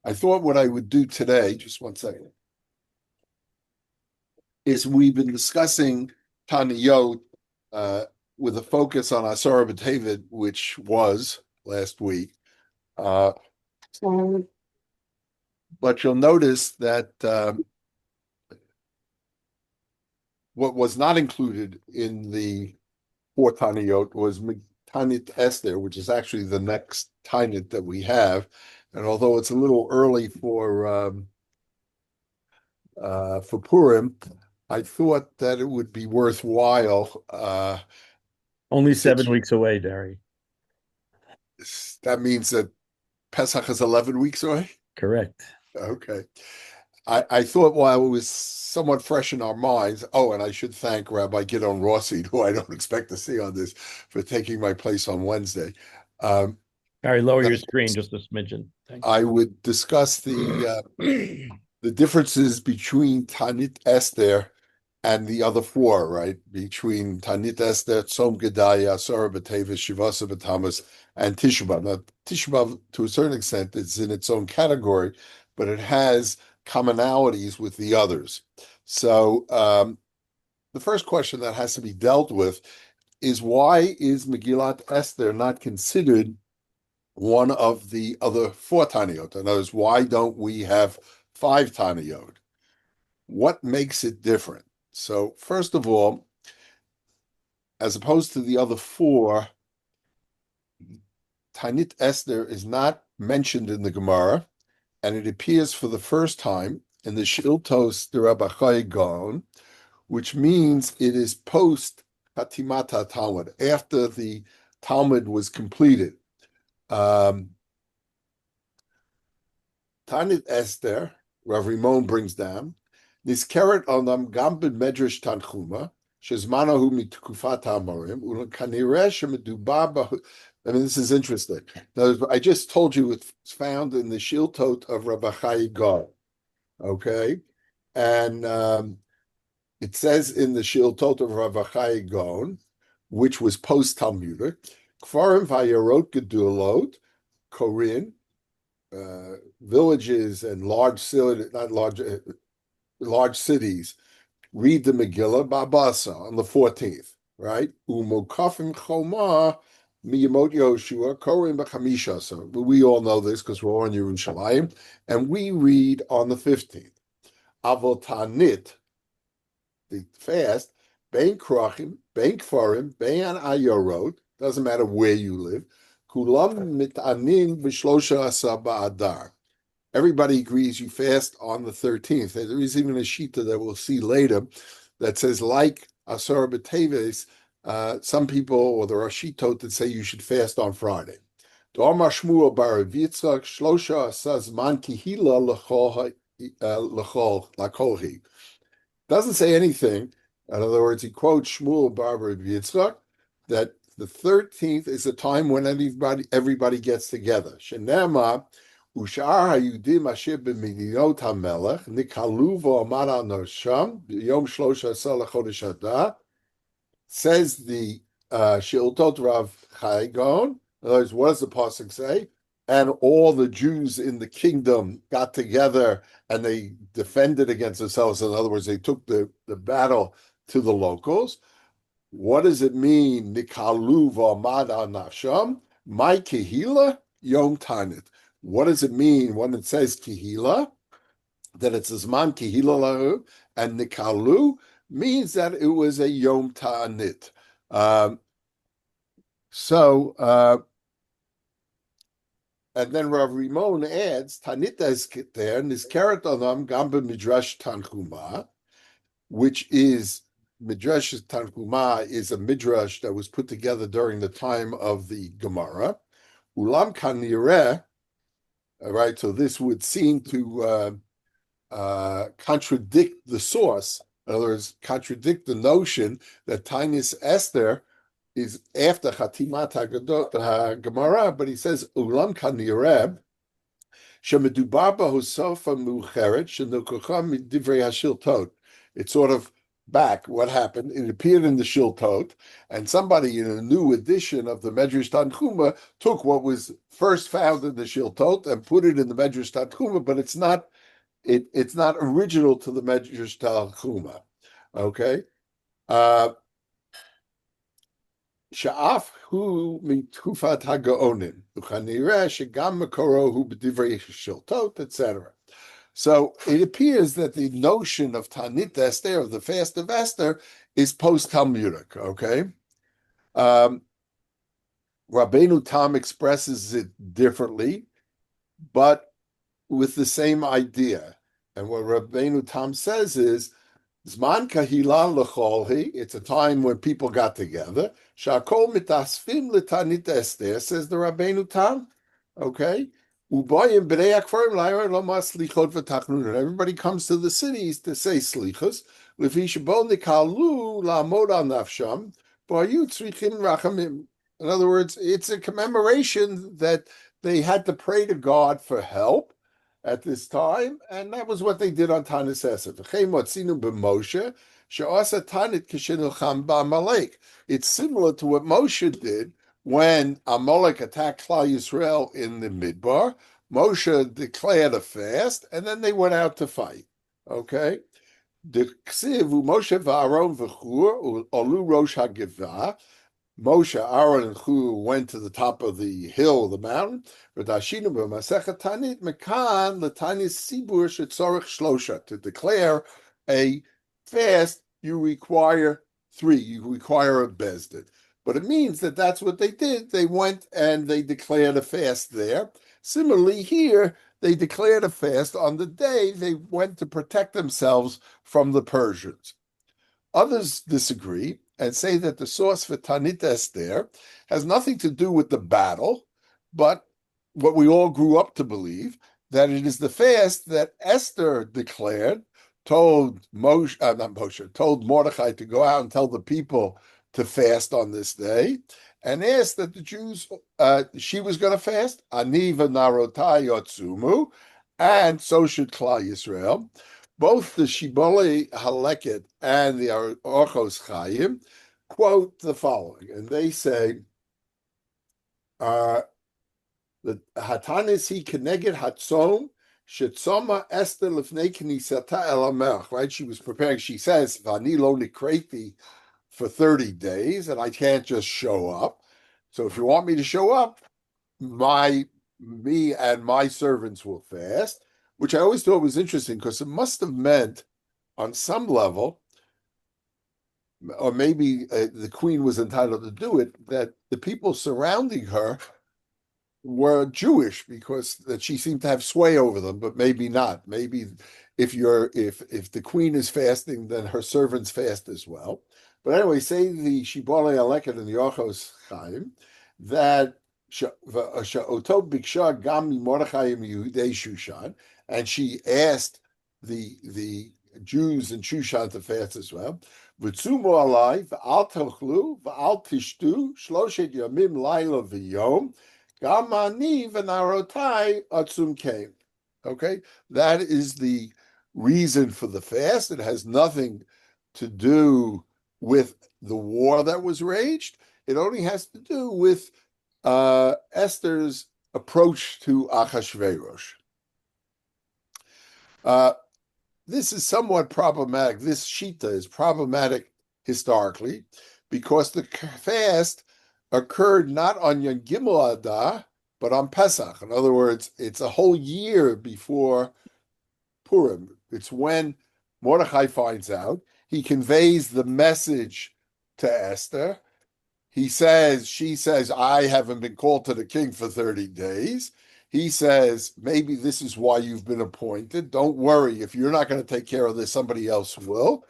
I thought what I would do today, just one second, is we've been discussing Taniyot with a focus on Asara B'Tevet, which was last week. Uh, but you'll notice that what was not included in the four Taniyot was Taanit Esther, which is actually the next Taanit that we have. And although it's a little early for Purim, I thought that it would be worthwhile. Only Since 7 weeks away, Derry. that means that Pesach is 11 weeks away. Correct. Okay. I thought while it was somewhat fresh in our minds, oh, and I should thank Rabbi Gidon Rossi, who I don't expect to see on this, for taking my place on Wednesday. Um, Barry, lower that your screen just a smidgen. Thanks. I would discuss the differences between Taanit Esther and the other four, right? Between Taanit Esther, Tzom Gedaya, Asara B'Teves, Shivasa B'Tamas, and Tisha B'Av. Now, Tisha B'Av, to a certain extent, is in its own category, but it has commonalities with the others. So the first question that has to be dealt with is why is Megillat Esther not considered one of the other four Taniyot? In other words, why don't we have five Taniyot? What makes it different? So, first of all, as opposed to the other four, Taanit Esther is not mentioned in the Gemara, and it appears for the first time in the Shiltos de Rabbi Eisenberg, which means it is post Hatimata Talmud, after the Talmud was completed. Taanit Esther, Rav Rimon brings down, Nizkeret onam gam b'medrash Tanchuma, shezmanahu mitkufat ha'amorim, u'kanireh shemedubah. I mean, this is interesting. I just told you it's found in the Shiltot of Rabbi Eisenberg, okay? And it says in the Shiltot of Rabbi Eisenberg, which was post-Talmudic, Kfarim v'ayarot gedulot, Korin, villages and large cities, not large cities, read the Megillah Babasa on the 14th, right? Umokafim Choma Miyamot Yoshua Korim B'Chamisha. So we all know this because we're on Yerushalayim, and we read on the 15th. Avotanit, the fast, Bein Krachim, Bein Kfarim, Bein Ayorot, doesn't matter where you live, Kulam Mitanin B'Shlosha Asa Ba'adar. Everybody agrees you fast on the 13th. There is even a shita that we'll see later that says, like Asara B'Teves, some people, or there are shitot that say you should fast on Friday. Doesn't say anything. In other words, he quotes Shmuel bar Yitzchak that the 13th is a time when everybody gets together. Shenema Ushar hayudim asher b'medinot hamelech nikalu v'omar al nosham b'yom shlosha asar lechodesh Adar, says the Shiltot Rav Chaigon. In other words, what does the pasuk say? And all the Jews in the kingdom got together and they defended against themselves. In other words, they took the battle to the locals. What does it mean? Nikalu v'omad al nasham, my kehila yom tanit. What does it mean when it says kehila? That it's zman kehila lahu, and nikalu means that it was a yom ta'anit. And then Rav Rimon adds, Taanit Esther nizkeret onam gam b'midrash Tanchuma, which is Midrash Tanchuma is a midrash that was put together during the time of the Gemara. Ulam kanireh, right? So this would seem to contradict the source. In other words, contradict the notion that Taanit Esther is after Chatimat HaGemara, but he says Ulam kanireh shemedubar b'hosofa mucheret shenukocha midivrei hashiltot. It's sort of back what happened. It appeared in the Shiltot, and somebody in a new edition of the Medrash Tanchuma took what was first found in the Shiltot and put it in the Medrash Tanchuma, but it's not original to the Medrash Tanchuma. Okay. Sha'af hu mitufat hagaonim, uchanireh shegam makoro hu b'divrei Shiltot, etc. So it appears that the notion of Taanit Esther, of the fast of Esther, is post-Talmudic, okay? Rabbeinu Tam expresses it differently, but with the same idea. And what Rabbeinu Tam says is, Zman kahila lecholhi, it's a time when people got together. Shakol mitasfim letanit Esther, says the Rabbeinu Tam, okay? Ubayim b'nei akfarim l'ayra loma slichot v'tachnun. Everybody comes to the cities to say slichos. Lefi shebo nikalu la'amod al nafsham, b'ayu tzrichim rachamim. In other words, it's a commemoration that they had to pray to God for help at this time, and that was what they did on Taanit Esther. It's similar to what Moshe did when Amalek attacked Klal Yisrael in the Midbar. Moshe declared a fast, and then they went out to fight. Okay? Moshe v'Aaron v'Chur olu rosh hagivah. Moshe, Aaron, and Hu went to the top of the hill, the mountain. To declare a fast, you require three. You require a bezdin. But it means that that's what they did. They went and they declared a fast there. Similarly, here, they declared a fast on the day they went to protect themselves from the Persians. Others disagree and say that the source for Taanit Esther has nothing to do with the battle, but what we all grew up to believe, that it is the fast that Esther declared, told told Mordechai to go out and tell the people to fast on this day, and asked that the Jews, she was going to fast, Ani v'narotai yotzumu, and so should Klal Yisrael. Both the Shibbolei Haleket and the Orchos Chaim quote the following, and they say, "The Hatanis he keneged hatzom shetzoma Esther lefnei knisata el hamelech." Right? She was preparing. She says, "Vani lo nikreti for 30 days, and I can't just show up. So if you want me to show up, me and my servants will fast." Which I always thought was interesting because it must have meant on some level, or maybe the queen was entitled to do it, that the people surrounding her were Jewish because that she seemed to have sway over them, but maybe not. Maybe if the queen is fasting, then her servants fast as well. But anyway, say the Shibbolei Aleket and the Orchos Chaim that and she asked the Jews in Shushan to fast as well. V'tzumu alai v'al tochlu v'al tishtu shloshet yamim laila v'yom gam ani v'narotai atzum came. Okay, that is the reason for the fast. It has nothing to do with the war that was waged. It only has to do with Esther's approach to Achashverosh. This is somewhat problematic. This Shita is problematic historically because the fast occurred not on Yom Gimel Adar, but on Pesach. In other words, it's a whole year before Purim. It's when Mordechai finds out. He conveys the message to Esther. She says, I haven't been called to the king for 30 days. He says, maybe this is why you've been appointed. Don't worry. If you're not going to take care of this, somebody else will,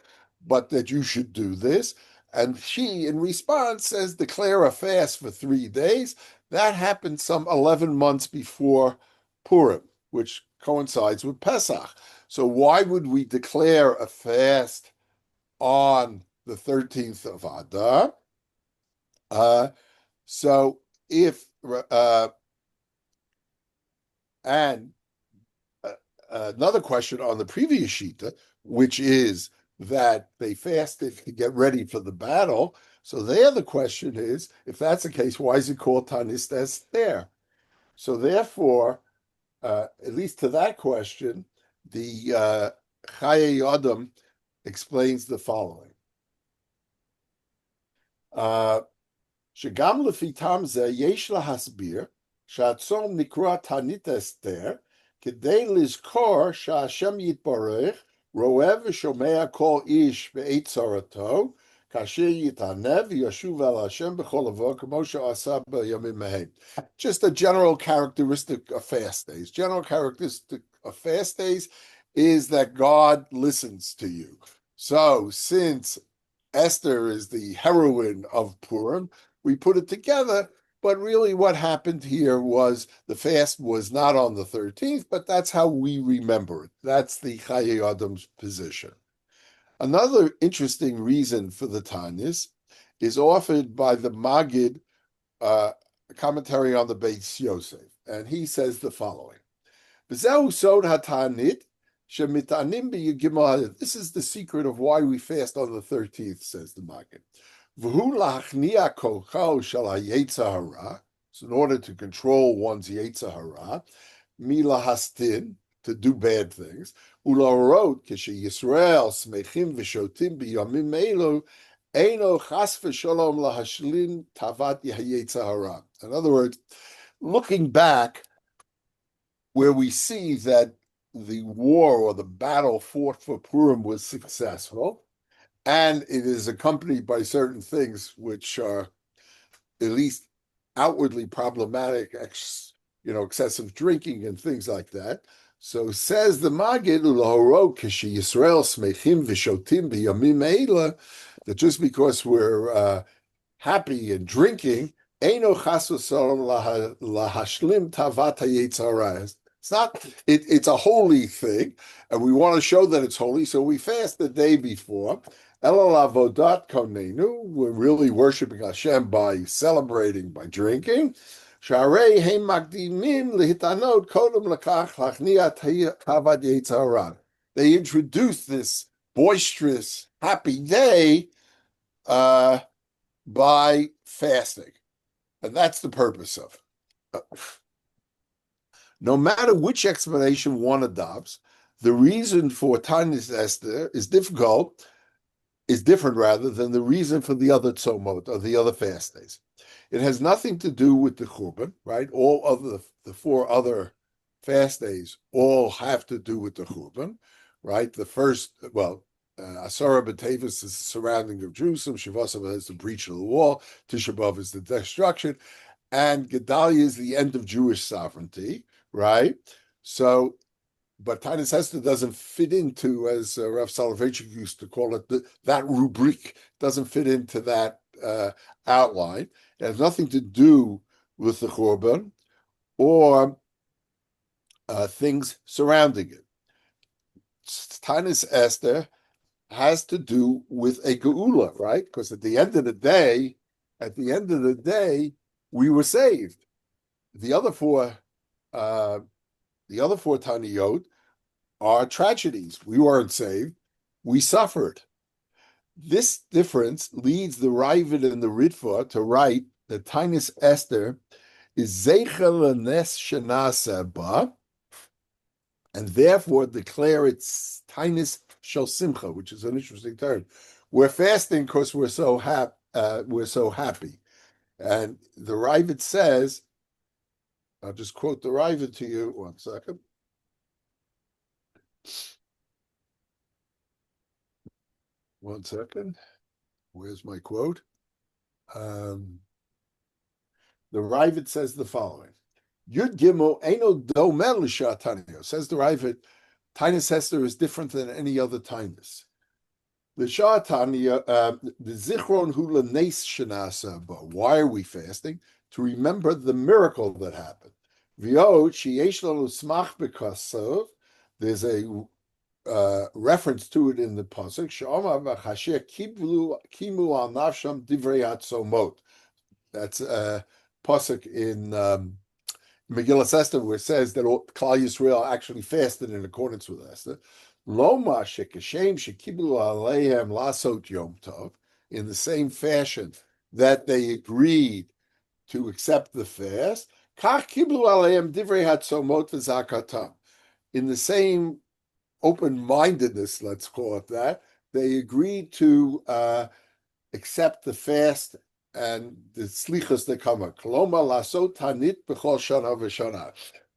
but that you should do this. And she, in response, says, declare a fast for 3 days. That happened some 11 months before Purim, which coincides with Pesach. So why would we declare a fast on the 13th of Adar? So if and another question on the previous shita, which is that they fasted to get ready for the battle. So there the question is, if that's the case, why is it called Ta'aanit Esther? So therefore, at least to that question, the Chayei Adam explains the following. שגם לפי טעם זה יש להסביר שהצום נקרא תענית אסתר כדי לזכור שהשם יתברך רואה ושומע כל איש בעת צרתו כאשר יתענה וישוב על השם בכל לבוא כמו שעשה בימים ההם. Just a general characteristic of fast days. General characteristic of fast days is that God listens to you. So since Esther is the heroine of Purim, we put it together, but really what happened here was the fast was not on the 13th, but that's how we remember it. That's the Chayei Adam's position. Another interesting reason for the Tanis is offered by the Magid, commentary on the Beis Yosef, and he says the following. This is the secret of why we fast on the 13th, says the Magid. So in order to control one's Yetzer Hara, milahastin, to do bad things, ularot Yisrael smechim v'shotim b'yamim elu, eino chas v'shalom lahashlin tavat Yetzer Hara. In other words, looking back, where we see that the war or the battle fought for Purim was successful, and it is accompanied by certain things which are at least outwardly problematic, excessive drinking and things like that. So says the Magid, Yisrael smechim v'shotim b'yamim eila, that just because we're happy and drinking, eino chas v'shalom lahashlim tavat hayetzer hara. It's not. It's a holy thing, and we want to show that it's holy. So we fast the day before. Elal avodat konenu. We're really worshiping Hashem by celebrating, by drinking. Sharei heim makdimim lihitanot kodem lekach lachniat tavad yetzer hara. They introduced this boisterous, happy day by fasting, and that's the purpose of it. No matter which explanation one adopts, the reason for Taanit Esther is different than the reason for the other tzomot, or the other fast days. It has nothing to do with the Churban, right? All of the four other fast days all have to do with the Churban, right? The first, Asara B'Tevis is the surrounding of Jerusalem, Shavasava is the breach of the wall, Tisha B'Av is the destruction, and Gedalia is the end of Jewish sovereignty, right? So, but Taanit Esther doesn't fit into, as Rav Soloveitchik used to call it, that rubric doesn't fit into that outline. It has nothing to do with the Churban or things surrounding it. Taanit Esther has to do with a geula, right? Because at the end of the day, we were saved. The other four Taniyot are tragedies. We weren't saved. We suffered. This difference leads the Ravid and the Ritva to write that Taanit Esther is Zeicher L'Nes Shenasa Ba, and therefore declare its Taanit Shel Simcha, which is an interesting term. We're fasting because we're so happy. And the Ravid says, I'll just quote the Ravid to you. 1 second. Where's my quote? The Ravid says the following. Yud Gimel Eino Domer L'Shah Taniyos. Says the Ravid, Taanit Esther is different than any other Taanus. L'Shah Taniya, the Zichron Hu L'Nes Shenasa Ba. Why are we fasting? To remember the miracle that happened. V'yod sheyesh lanu smach b'kasav. There's a reference to it in the pasuk. She'omar v'chasher kimu al nafsham divrei hatzomot. That's a pasuk in Megillah Esther, where it says that Klal Yisrael actually fasted in accordance with Esther. Loma shekashem shekiblu aleihem lasot yom tov, in the same fashion that they agreed to accept the fast, kach kiblu aleihem divrei hatzomot v'zakatam. In the same open-mindedness, let's call it that, they agreed to accept the fast and the slichas that come. Koloma lasot tanit b'chol shana v'shana.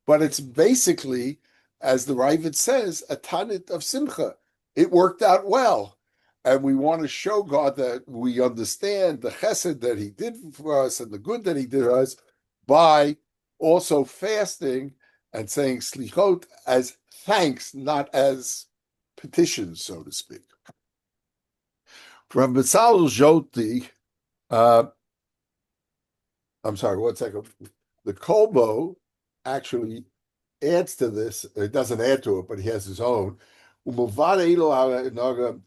But it's basically, as the Ravid says, a tanit of simcha. It worked out well. And we want to show God that we understand the chesed that he did for us and the good that he did for us by also fasting and saying slichot as thanks, not as petitions, so to speak. From Bezalel Joti, I'm sorry, 1 second. The Kolbo actually adds to this. It doesn't add to it, but he has his own. Zeichel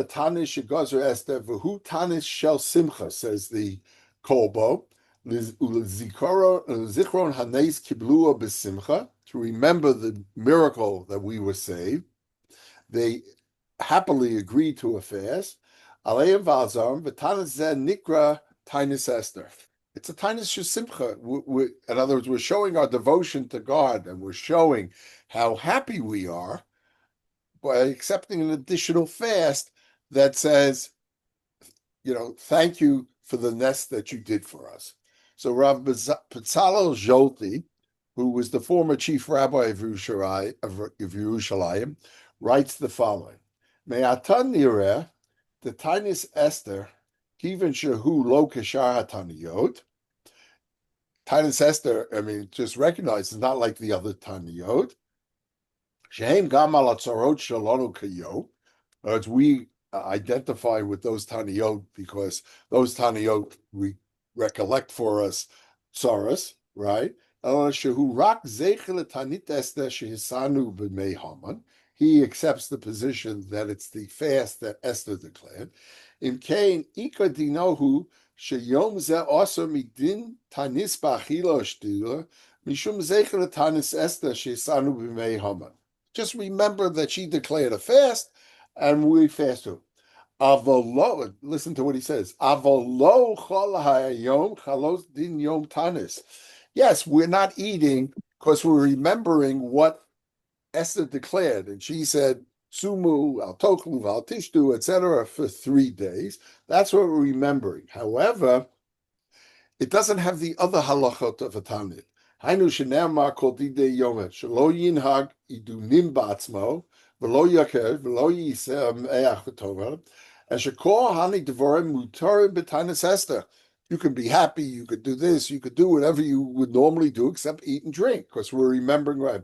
tanis shegozer Esther v'hu tanis shel simcha, says the Kolbo. Zichron hanes kiblua b'simcha, to remember the miracle that we were saved. They happily agreed to a fast. Aleim v'alzarm v'tanis zeh nikra Taanit Esther. It's a Taanit Simcha. In other words, we're showing our devotion to God, and we're showing how happy we are by accepting an additional fast that says, thank you for the nest that you did for us. So Rav Bezalel Jolti, who was the former chief rabbi of Yerushalayim, writes the following: Me'atan nireh, the Taanit Esther, Kivan shehu lo keshar hataniyot. Taanit Esther, just recognize it's not like the other taniyot. Shehem gam al atzarot shalonu kayo. As we identify with those taniyot because those taniyot we recollect for us tsaras, right? Shehu rak zeichel Taanit Esther shehisanu b'mei Haman. He accepts the position that it's the fast that Esther declared. In Cain, Ika dinohu sheyom zeh also midin tanis b'achila shtila mishum zeichel Taanit Esther shehisanu b'mei Haman. Just remember that she declared a fast, and we fast too. Avolo, listen to what he says. Avolo chol hayom chalos din yom tanis. Yes, we're not eating because we're remembering what Esther declared, and she said, Sumu, al toklu, al tishtu, etc., for 3 days. That's what we're remembering. However, it doesn't have the other halachot of a Tanit. Hainu shene'amar kol didei yomet, shelo yinhag idunim ba'atzmo, v'lo yaker, v'lo yiseh me'ach v'tover, and shekol hani devorim mutarim b'Taanit Esther. You can be happy, you could do this, you could do whatever you would normally do except eat and drink, because we're remembering right.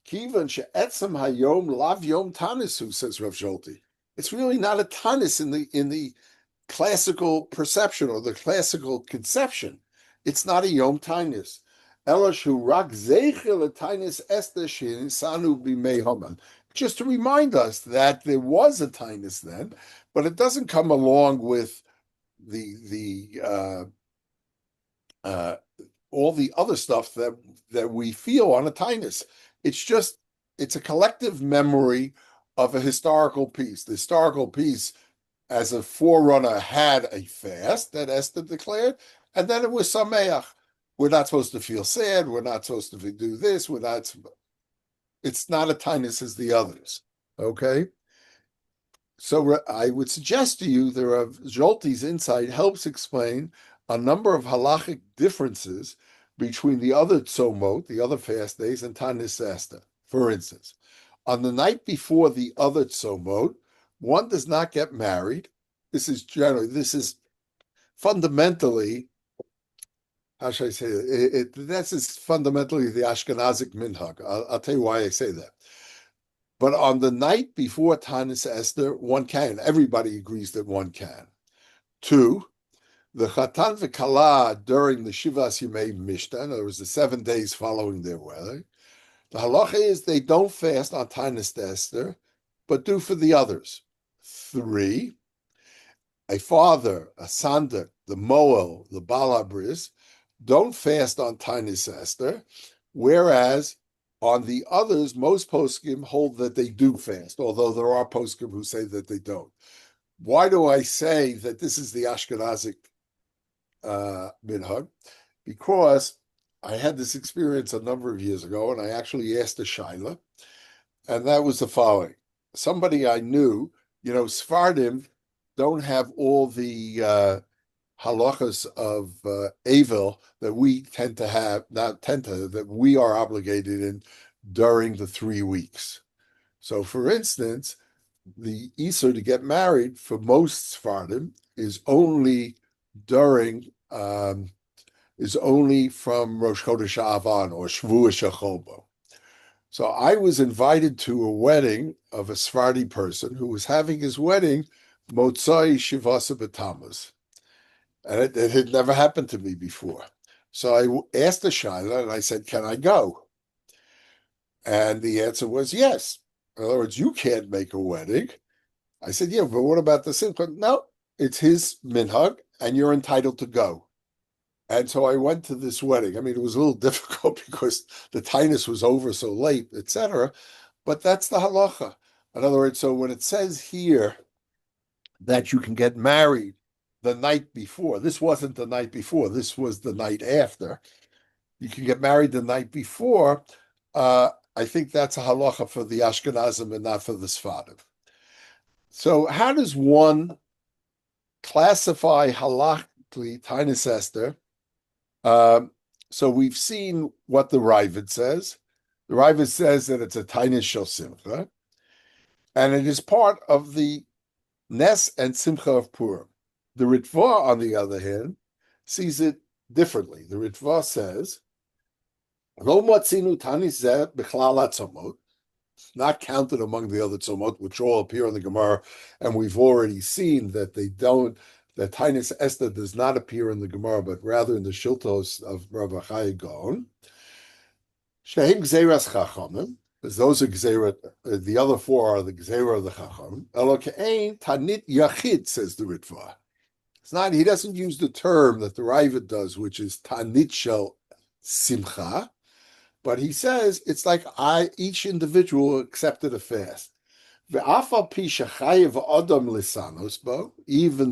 Kivan she'etzem hayom lav yom tanisu, says Rav Jolti. It's really not a tanis in the classical perception or the classical conception. It's not a yom tanis. Elashu rak zeichel Taanit Esther she'nisanu b'mei Haman. Just to remind us that there was a tanis then, but it doesn't come along with the all the other stuff that we feel on a tanis. It's a collective memory of a historical piece. The historical piece, as a forerunner, had a fast that Esther declared, and then it was sameach. We're not supposed to feel sad. We're not supposed to do this. It's not a tanis as the others. Okay? So I would suggest to you that Rav Jolti's insight helps explain a number of halachic differences between the other tzomot, the other fast days, and Taanit Esther. For instance, on the night before the other tzomot, one does not get married. This is fundamentally, how should I say it? This is fundamentally the Ashkenazic minhag. I'll tell you why I say that. But on the night before Taanit Esther, one can. Everybody agrees that one can. 2, the Chatan v'Kala during the Shivas Yimei Mishta, in other words, the 7 days following their wedding, the halacha is they don't fast on Taanit Esther, but do for the others. 3, a father, a sandak, the moel, the balabris, don't fast on Taanit Esther, whereas On the others, most poskim hold that they do fast, although there are poskim who say that they don't. Why do I say that this is the Ashkenazic minhag? Because I had this experience a number of years ago, and I actually asked a shaila, and that was the following. Somebody I knew, Sephardim don't have all the halachas of Avil that we tend to have, that we are obligated in during the 3 weeks. So, for instance, the Easter to get married for most Sephardim is only from Rosh Chodesh Avan or Shavuot Shechobo. So I was invited to a wedding of a Sephardi person who was having his wedding Motzai Shivasa B'Tammuz. And it had never happened to me before. So I asked the shaila and I said, can I go? And the answer was yes. In other words, you can't make a wedding. I said, yeah, but what about the simcha? No, it's his minhag and you're entitled to go. And so I went to this wedding. I mean, it was a little difficult because the tainus was over so late, etc. But that's the halacha. In other words, so when it says here that you can get married the night before, this wasn't the night before, this was the night after. You can get married the night before. I think that's a halacha for the Ashkenazim and not for the Sfadim. So how does one classify halachically Taanit Esther? So we've seen what the Ravid says. The Ravid says that it's a Taanit Shel Simcha, and it is part of the Nes and Simcha of Purim. The Ritva, on the other hand, sees it differently. The Ritva says, Lo matzinu Taanit zeh b'chlal hatzomot, not counted among the other tzomot, which all appear in the Gemara, and we've already seen that that Taanit Esther does not appear in the Gemara, but rather in the Shiltos of Rabbi Chai Gaon. Shehem Gzeiras Chachamim, because those are Gzeira, the other 4 are the Gzeira of the Chacham. Elokein Taanit Yachid, says the Ritva. It's not, he doesn't use the term that the Ravid does, which is Taanit Shel Simcha, but he says it's like each individual accepted a fast. Even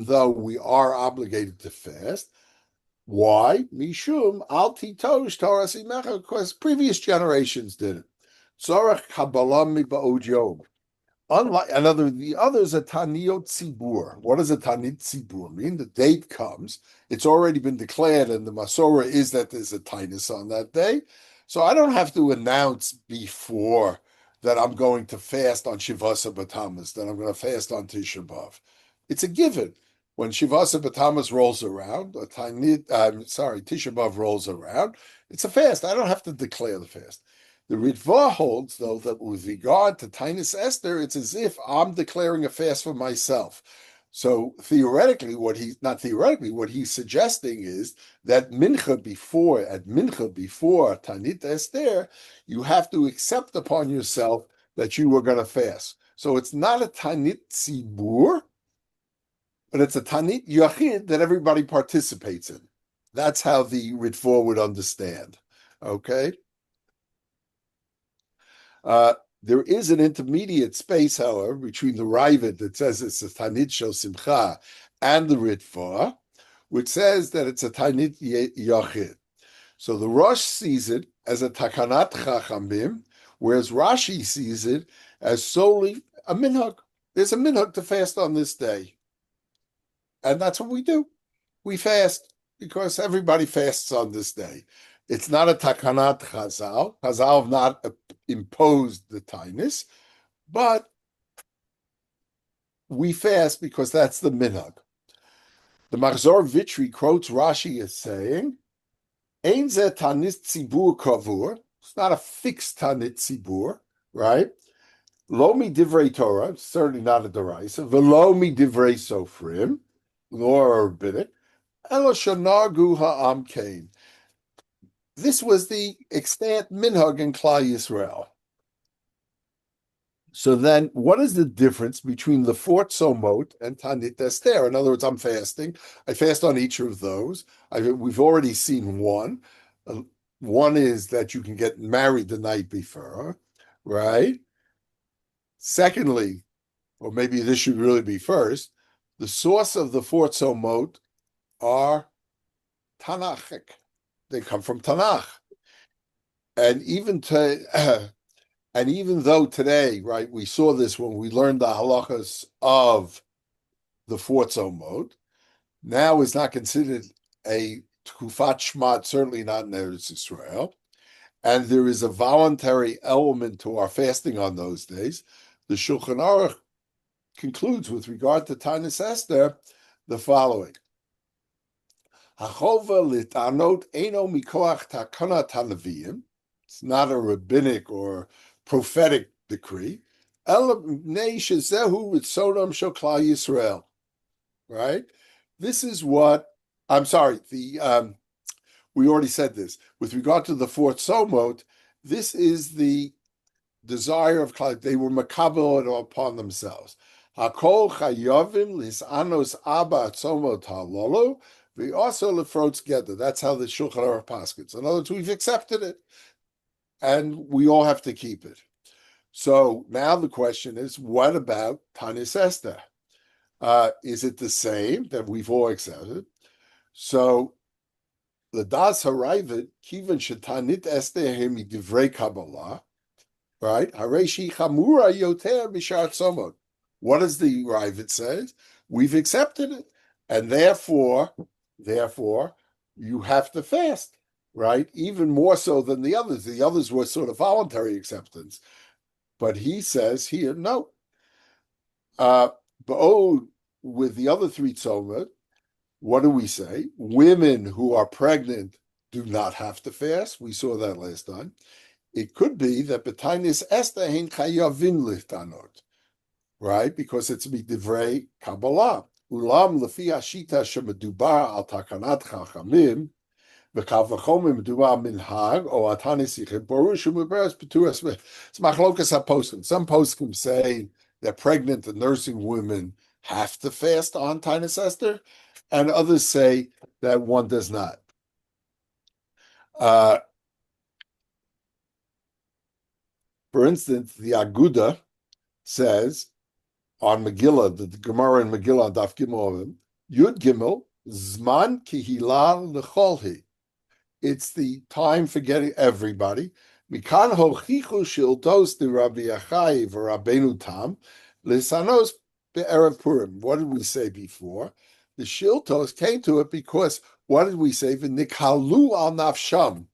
though we are obligated to fast. Why? Mishum al titosh Torah, because previous generations did it. Tzorach kabalami ba'od yom. Unlike the others are Ta'anit Tzibur. What does a Ta'anit Tzibur mean? The date comes, it's already been declared, and the Masorah is that there's a tainus on that day. So I don't have to announce before that I'm going to fast on Shivasa B'Tammuz, that I'm going to fast on Tisha B'Av. It's a given. When Shivasa B'Tammuz rolls around, Tisha B'Av rolls around, it's a fast. I don't have to declare the fast. The Ritva holds, though, that with regard to Taanit Esther, it's as if I'm declaring a fast for myself. So theoretically, what he's suggesting is that mincha before Taanit Esther, you have to accept upon yourself that you were going to fast. So it's not a Taanit Tzibur, but it's a Taanit Yachid that everybody participates in. That's how the Ritva would understand. Okay? There is an intermediate space, however, between the Ravid that says it's a Taanit Shel Simcha and the Ritva, which says that it's a Taanit Yachid. So the Rosh sees it as a Takanat Chachamim, whereas Rashi sees it as solely a minhag. There's a minhag to fast on this day. And that's what we do. We fast because everybody fasts on this day. It's not a takanat Chazal. Chazal have not imposed the tainus, but we fast because that's the minhag. The Machzor Vitri quotes Rashi as saying, Ein zeh Taanit Tzibur kavur. It's not a fixed Taanit Tzibur, right? Lo mi divrei Torah, certainly not a deraisa. Velo mi divrei sofrim, nor rabbinic. Elo shanagu ha'am kain. This was the extant minhag in Klal Yisrael. So then, what is the difference between the 4 tzomot and Taanit Esther? In other words, I'm fasting. I fast on each of those. We've already seen one. One is that you can get married the night before, right? Secondly, or maybe this should really be first, the source of the Fortzomot are Tanachic. They come from Tanakh. And even to and even though today, right, we saw this when we learned the halachas of the Fortzomot, now is not considered a Tufat Shmat, certainly not in Eretz Israel. And there is a voluntary element to our fasting on those days. The Shulchan Aruch concludes with regard to Taanit Esther the following. Hachova litanot eno mikoach takana tanavim. It's not a rabbinic or prophetic decree. Elabnei shezehu ritzonam shel Klal Yisrael. Right? This is what, I'm sorry, we already said this. With regard to the fourth somot, this is the desire of Klal. They were makabel it upon themselves. Hakol chayovim lisanos abba somot halolo. We also lefrot together. That's how the Shulchan Aruch paskins. In other words, we've accepted it, and we all have to keep it. So now the question is, what about Taanit Esther? Is it the same that we've all accepted? So the das harayvet kivan shetanit Esther hemi divrei Kabbalah, right? Hareshi chamura yoter b'shar tzomot. What does the Ravid says? We've accepted it, and therefore, you have to fast, right? Even more so than the others. The others were sort of voluntary acceptance, but he says here, no. But with the other three tzomot, what do we say? Women who are pregnant do not have to fast. We saw that last time. It could be that Taanit Esther hein chayavim litanot, right? Because it's midivrei Kabbalah. Ulam lefi hashita shemedubar al takanat chachamim v'kal v'chomer medubar minhag or atanis yichid borush u'meberes peturas. It's machlokas haposkim. Some poskim say that pregnant and nursing women have to fast on Taanit Esther, and others say that one does not. For instance, the Aguda says on Megillah, the Gemara in Megillah, Daf Gimel, Yud Gimel, Zman Kihila Lecholhi. It's the time for getting everybody. Mikan hochichu shiltos de Rabbi Achai v'Rabbeinu Tam lisanos be'erev Purim. What did we say before? The shiltos came to it because what did we say? V'nikhalu al nafsham.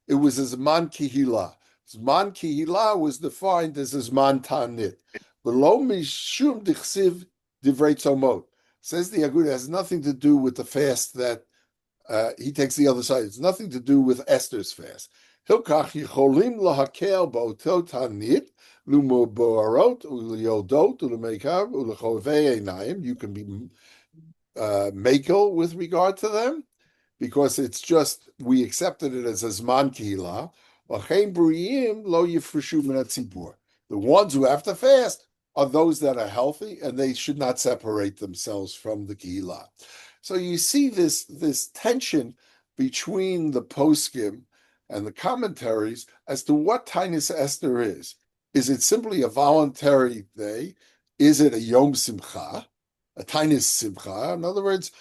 It was a Zman Kihila. Zman Kihila was defined as a Zman Ta'anit. V'lo mishum dichsiv divrei tzomot. Says the Aguda, has nothing to do with the fast that he takes the other side. It's nothing to do with Esther's fast. Hilkach yicholim lahakel ba'oto Ta'anit lumoborot uliyodot ulemeikav ulechovei einayim. You can be makel with regard to them, because it's just, we accepted it as a Zman Kihila. The ones who have to fast are those that are healthy, and they should not separate themselves from the Kihila. So you see this tension between the poskim and the commentaries as to what Taanit Esther is. Is it simply a voluntary day? Is it a Yom Simcha, a Taanit Simcha? In other words,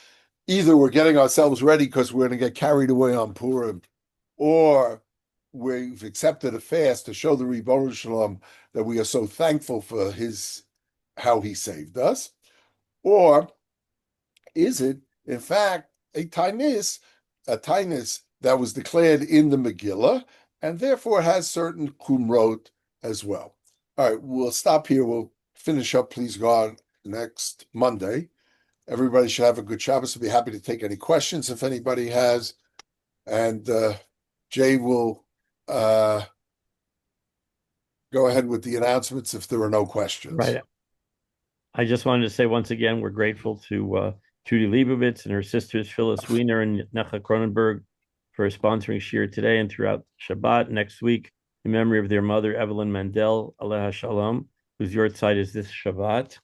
either we're getting ourselves ready because we're going to get carried away on Purim, or we've accepted a fast to show the Ribono Shalom that we are so thankful for how he saved us. Or is it, in fact, a tainus that was declared in the Megillah, and therefore has certain kumrot as well. All right, we'll stop here. We'll finish up, please God, next Monday. Everybody should have a good Shabbos. I'll be happy to take any questions if anybody has. And Jay will go ahead with the announcements if there are no questions. Right. I just wanted to say once again, we're grateful to Judy Leibovitz and her sisters Phyllis Wiener and Necha Cronenberg for sponsoring Shir today and throughout Shabbat. Next week, in memory of their mother, Evelyn Mandel, Aleha Shalom, whose yahrzeit is this Shabbat.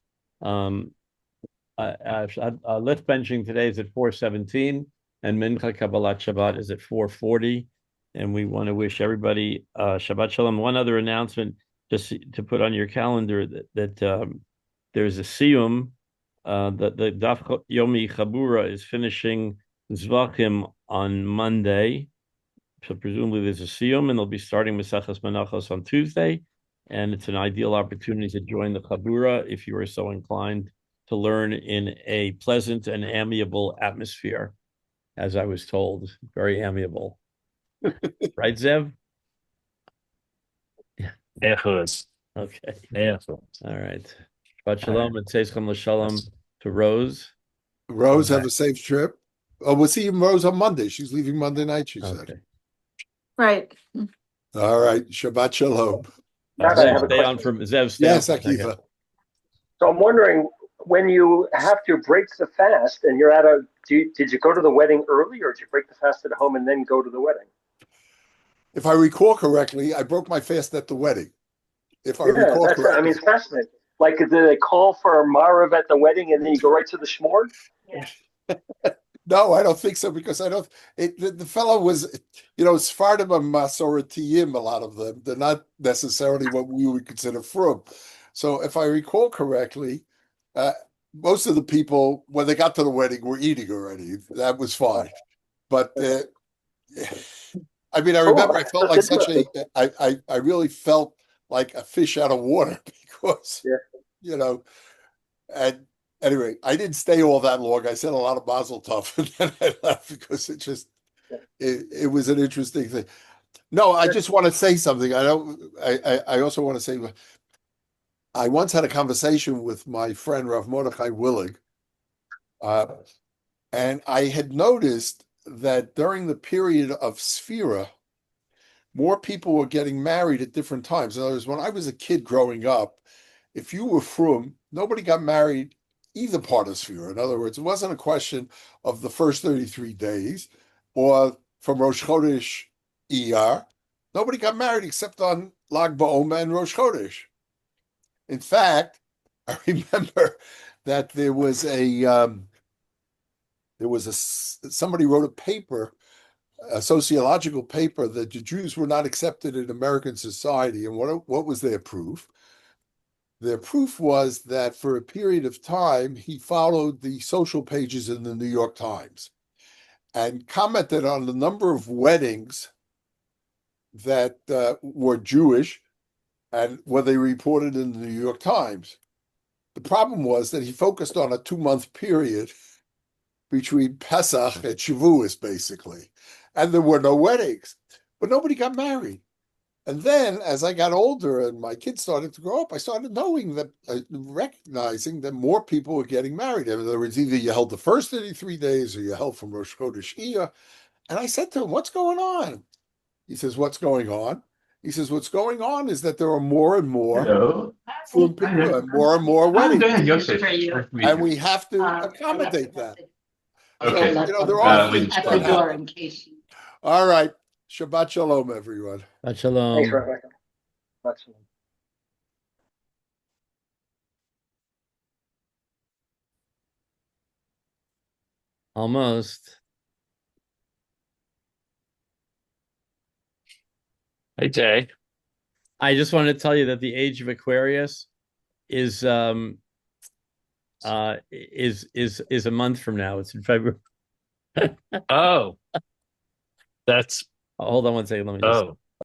Lift benching today is at 4:17, and Mincha Kabbalat Shabbat is at 4:40. and we want to wish everybody Shabbat Shalom. One other announcement, just to put on your calendar, that there's a siyum. The Daf Yomi Chabura is finishing Zvachim on Monday. So presumably there's a siyum, and they'll be starting Mesachas Menachos on Tuesday. And it's an ideal opportunity to join the Chabura if you are so inclined to learn in a pleasant and amiable atmosphere, as I was told. Very amiable. Right, Zev? Ehud. Okay. Ehud. All right. Shabbat Shalom and Tzeis Shalom to Rose. Rose, have a safe trip. Oh, we'll see you, Rose, on Monday. She's leaving Monday night, she said. Okay. Right. All right. Shabbat Shalom. Rabbi, I have a Stay on question. from Zev. Stay Yes, on for a second. Akiva. So I'm wondering, when you have to break the fast and you're did you go to the wedding early, or did you break the fast at home and then go to the wedding? If I recall correctly, I broke my fast at the wedding. If I Yeah, recall that's correctly. I mean, it's fascinating. Like, did they call for a Marav at the wedding and then you go right to the Shmor? No, I don't think so, because I don't. The fellow was, Sfardim and Masoretiyim, a lot of them. They're not necessarily what we would consider frum. So if I recall correctly, most of the people, when they got to the wedding, were eating already. That was fine. But I mean, I remember I felt like I really felt like a fish out of water because, and anyway, I didn't stay all that long. I said a lot of Mazel Tov, and then I left because it was an interesting thing. No, I just want to say something. I also want to say, I once had a conversation with my friend Rav Mordechai Willig, and I had noticed that during the period of Sphira, more people were getting married at different times. In other words, when I was a kid growing up, if you were frum, nobody got married either part of Sphira. In other words, it wasn't a question of the first 33 days or from Rosh Chodesh Iyar. Nobody got married except on Lag BaOmer and Rosh Chodesh. In fact, I remember that somebody wrote a paper, a sociological paper, that the Jews were not accepted in American society. And what was their proof? Their proof was that for a period of time, he followed the social pages in the New York Times and commented on the number of weddings that were Jewish and were they reported in the New York Times. The problem was that he focused on a 2-month period between Pesach and Shavuos, basically. And there were no weddings, but nobody got married. And then as I got older and my kids started to grow up, I started recognizing that more people were getting married. In other words, either you held the first 33 days or you held from Rosh Chodesh Iyar. And I said to him, what's going on? He says, what's going on? He says, what's going on is that there are more and more frum people and more weddings. And we have to accommodate that. Okay. So, there are things at that the door happen. in case you. All right. Shabbat Shalom, everyone. Shabbat Shalom. Thanks, Rabbi. Shabbat Shalom. Almost. Hey, Jay. I just wanted to tell you that the age of Aquarius is a month from now. It's in February. Oh, that's Hold on one second. Let me just. oh.